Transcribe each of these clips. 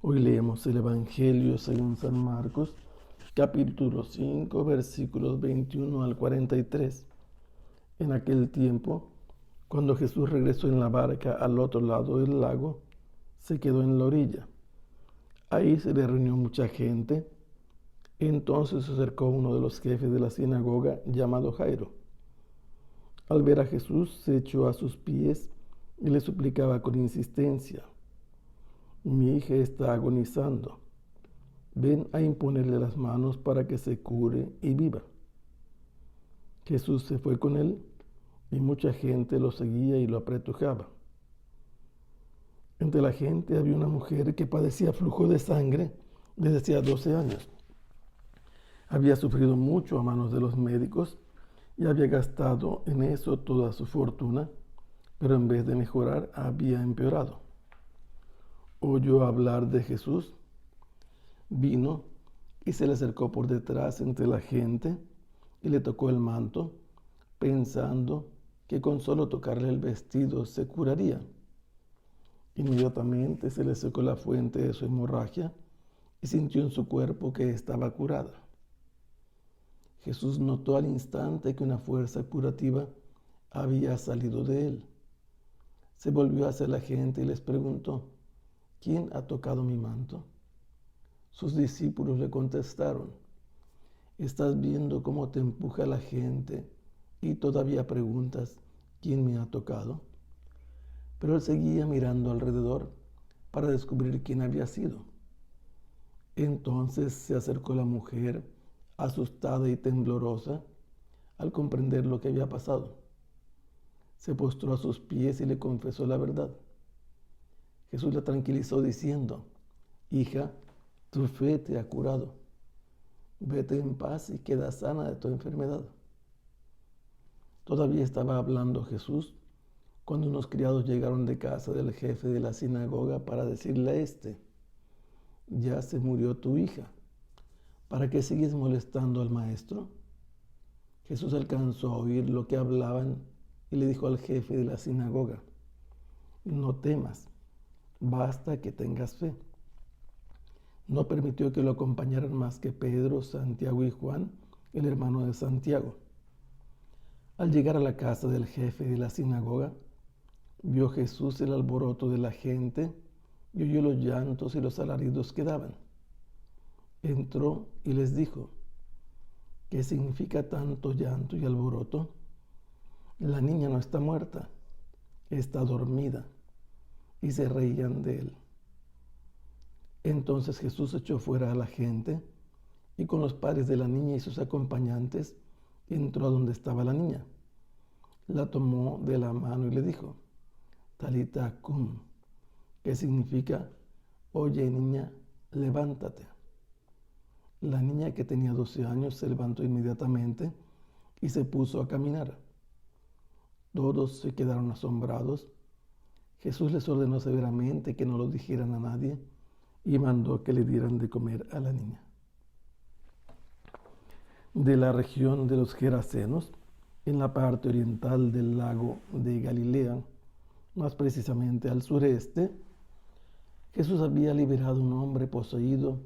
Hoy leemos el Evangelio según San Marcos, capítulo 5, versículos 21 al 43. En aquel tiempo, cuando Jesús regresó en la barca al otro lado del lago, se quedó en la orilla. Ahí se le reunió mucha gente. Entonces se acercó uno de los jefes de la sinagoga, llamado Jairo. Al ver a Jesús, se echó a sus pies y le suplicaba con insistencia: mi hija está agonizando. Ven a imponerle las manos para que se cure y viva. Jesús se fue con él y mucha gente lo seguía y lo apretujaba. Entre la gente había una mujer que padecía flujo de sangre desde hacía 12 años. Había sufrido mucho a manos de los médicos y había gastado en eso toda su fortuna, pero en vez de mejorar había empeorado. Oyó hablar de Jesús, vino y se le acercó por detrás entre la gente y le tocó el manto, pensando que con solo tocarle el vestido se curaría. Inmediatamente se le secó la fuente de su hemorragia y sintió en su cuerpo que estaba curada. Jesús notó al instante que una fuerza curativa había salido de él. Se volvió hacia la gente y les preguntó: ¿quién ha tocado mi manto? Sus discípulos le contestaron: ¿estás viendo cómo te empuja la gente y todavía preguntas quién me ha tocado? Pero él seguía mirando alrededor para descubrir quién había sido. Entonces se acercó la mujer, asustada y temblorosa, al comprender lo que había pasado. Se postró a sus pies y le confesó la verdad. Jesús la tranquilizó diciendo: hija, tu fe te ha curado. Vete en paz y queda sana de tu enfermedad. Todavía estaba hablando Jesús cuando unos criados llegaron de casa del jefe de la sinagoga para decirle a éste: ya se murió tu hija, ¿para qué sigues molestando al maestro? Jesús alcanzó a oír lo que hablaban y le dijo al jefe de la sinagoga: no temas, basta que tengas fe. No permitió que lo acompañaran más que Pedro, Santiago y Juan, el hermano de Santiago. Al llegar a la casa del jefe de la sinagoga, vio Jesús el alboroto de la gente y oyó los llantos y los alaridos que daban. Entró y les dijo: ¿qué significa tanto llanto y alboroto? La niña no está muerta, está dormida. Y se reían de él. Entonces Jesús echó fuera a la gente y con los padres de la niña y sus acompañantes entró a donde estaba la niña. La tomó de la mano y le dijo: Talita cum, que significa: oye niña, levántate. La niña, que tenía 12 años, se levantó inmediatamente y se puso a caminar. Todos se quedaron asombrados. Jesús les ordenó severamente que no lo dijeran a nadie y mandó que le dieran de comer a la niña. De la región de los Gerasenos, en la parte oriental del lago de Galilea, más precisamente al sureste, Jesús había liberado a un hombre poseído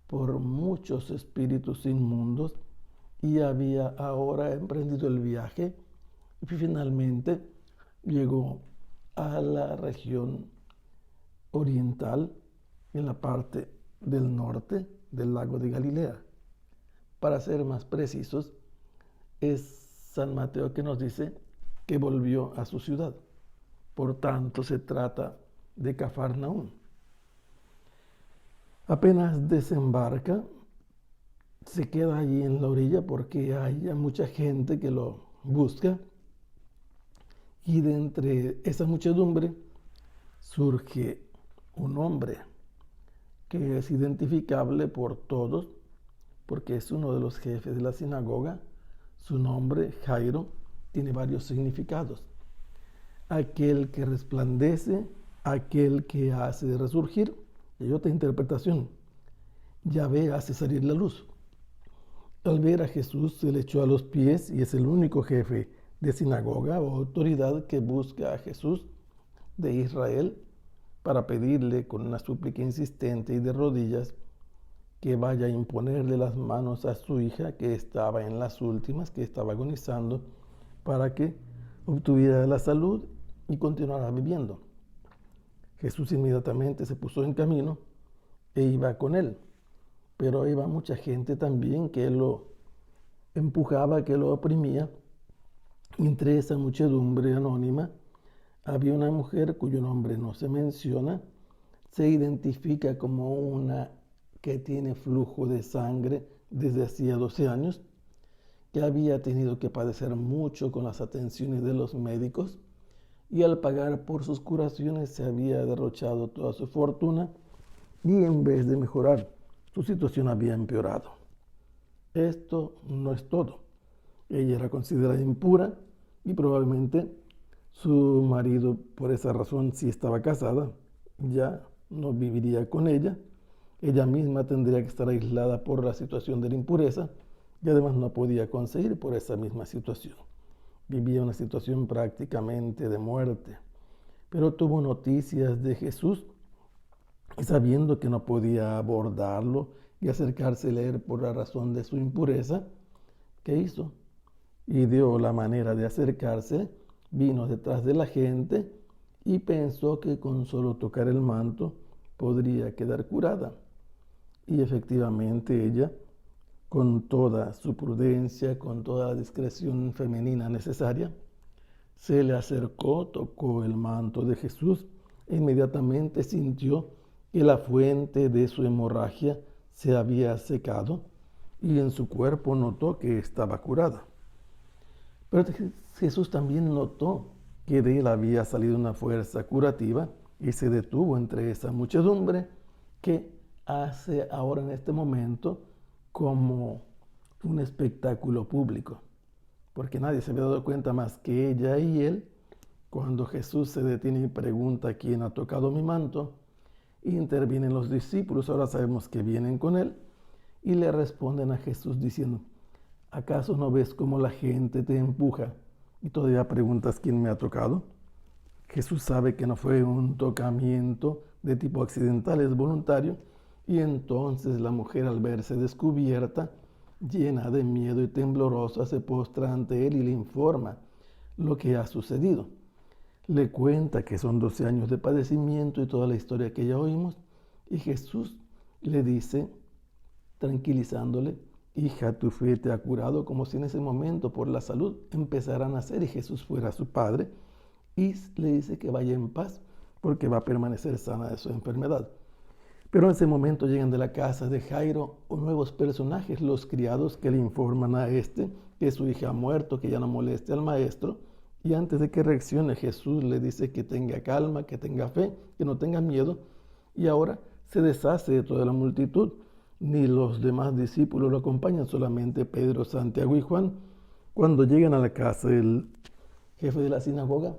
por muchos espíritus inmundos y había ahora emprendido el viaje y finalmente llegó a la región oriental, en la parte del norte del lago de Galilea. Para ser más precisos, es San Mateo que nos dice que volvió a su ciudad. Por tanto, se trata de Cafarnaúm. Apenas desembarca, se queda allí en la orilla porque hay mucha gente que lo busca, y de entre esa muchedumbre surge un hombre que es identificable por todos porque es uno de los jefes de la sinagoga. Su nombre, Jairo, tiene varios significados: aquel que resplandece, aquel que hace resurgir. Y hay otra interpretación: Yahvé hace salir la luz. Al ver a Jesús, se le echó a los pies y es el único jefe de sinagoga o autoridad que busca a Jesús de Israel para pedirle con una súplica insistente y de rodillas que vaya a imponerle las manos a su hija, que estaba en las últimas, que estaba agonizando, para que obtuviera la salud y continuara viviendo. Jesús inmediatamente se puso en camino e iba con él, pero iba mucha gente también que lo empujaba, que lo oprimía. Entre esa muchedumbre anónima había una mujer cuyo nombre no se menciona, se identifica como una que tiene flujo de sangre desde hacía 12 años, que había tenido que padecer mucho con las atenciones de los médicos y al pagar por sus curaciones se había derrochado toda su fortuna y en vez de mejorar, su situación había empeorado. Esto no es todo. Ella era considerada impura y probablemente su marido, por esa razón, si estaba casada, ya no viviría con ella. Ella misma tendría que estar aislada por la situación de la impureza y además no podía conseguir por esa misma situación. Vivía una situación prácticamente de muerte. Pero tuvo noticias de Jesús y sabiendo que no podía abordarlo y acercársele a él por la razón de su impureza, ¿qué hizo? Ideó la manera de acercarse, vino detrás de la gente y pensó que con solo tocar el manto podría quedar curada. Y efectivamente ella, con toda su prudencia, con toda la discreción femenina necesaria, se le acercó, tocó el manto de Jesús e inmediatamente sintió que la fuente de su hemorragia se había secado y en su cuerpo notó que estaba curada. Pero Jesús también notó que de él había salido una fuerza curativa y se detuvo entre esa muchedumbre que hace ahora en este momento como un espectáculo público, porque nadie se había dado cuenta más que ella y él cuando Jesús se detiene y pregunta quién ha tocado mi manto. Intervienen los discípulos, ahora sabemos que vienen con él, y le responden a Jesús diciendo: ¿acaso no ves cómo la gente te empuja y todavía preguntas quién me ha tocado? Jesús sabe que no fue un tocamiento de tipo accidental, es voluntario, y entonces la mujer, al verse descubierta, llena de miedo y temblorosa, se postra ante él y le informa lo que ha sucedido. Le cuenta que son 12 años de padecimiento y toda la historia que ya oímos, y Jesús le dice, tranquilizándole: hija, tu fe te ha curado, como si en ese momento por la salud empezara a nacer y Jesús fuera su padre, y le dice que vaya en paz porque va a permanecer sana de su enfermedad. Pero en ese momento llegan de la casa de Jairo nuevos personajes, los criados, que le informan a este que su hija ha muerto, que ya no moleste al maestro, y antes de que reaccione Jesús le dice que tenga calma, que tenga fe, que no tenga miedo, y ahora se deshace de toda la multitud. Ni los demás discípulos lo acompañan, solamente Pedro, Santiago y Juan. Cuando llegan a la casa del jefe de la sinagoga,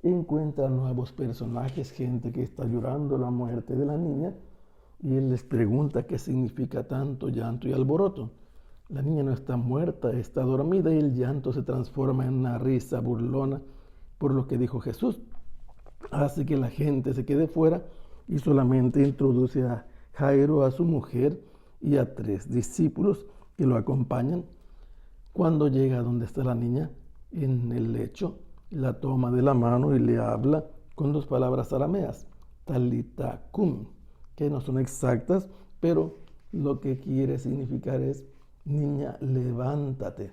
encuentran nuevos personajes, gente que está llorando la muerte de la niña, y él les pregunta qué significa tanto llanto y alboroto. La niña no está muerta, está dormida, y el llanto se transforma en una risa burlona por lo que dijo Jesús. Hace que la gente se quede fuera y solamente introduce a Jairo, a su mujer y a 3 discípulos que lo acompañan. Cuando llega a donde está la niña, en el lecho, la toma de la mano y le habla con 2 palabras arameas, talita cum, que no son exactas, pero lo que quiere significar es: niña, levántate.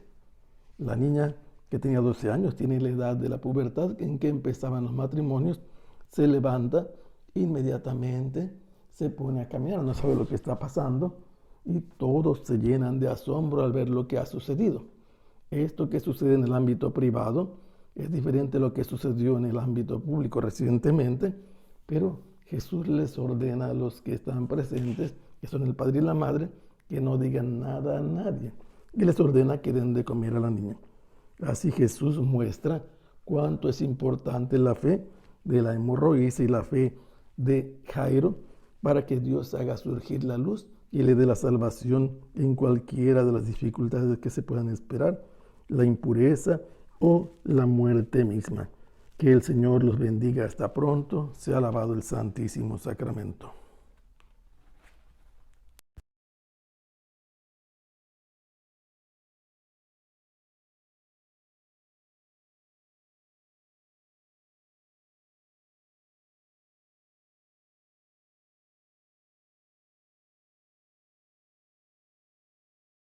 La niña, que tenía 12 años, tiene la edad de la pubertad en que empezaban los matrimonios, se levanta, inmediatamente se pone a caminar, no sabe lo que está pasando, y todos se llenan de asombro al ver lo que ha sucedido. Esto que sucede en el ámbito privado es diferente a lo que sucedió en el ámbito público recientemente, pero Jesús les ordena a los que están presentes, que son el padre y la madre, que no digan nada a nadie, y les ordena que den de comer a la niña. Así Jesús muestra cuánto es importante la fe de la hemorroísa y la fe de Jairo para que Dios haga surgir la luz y le dé la salvación en cualquiera de las dificultades que se puedan esperar, la impureza o la muerte misma. Que el Señor los bendiga hasta pronto. Sea alabado el Santísimo Sacramento.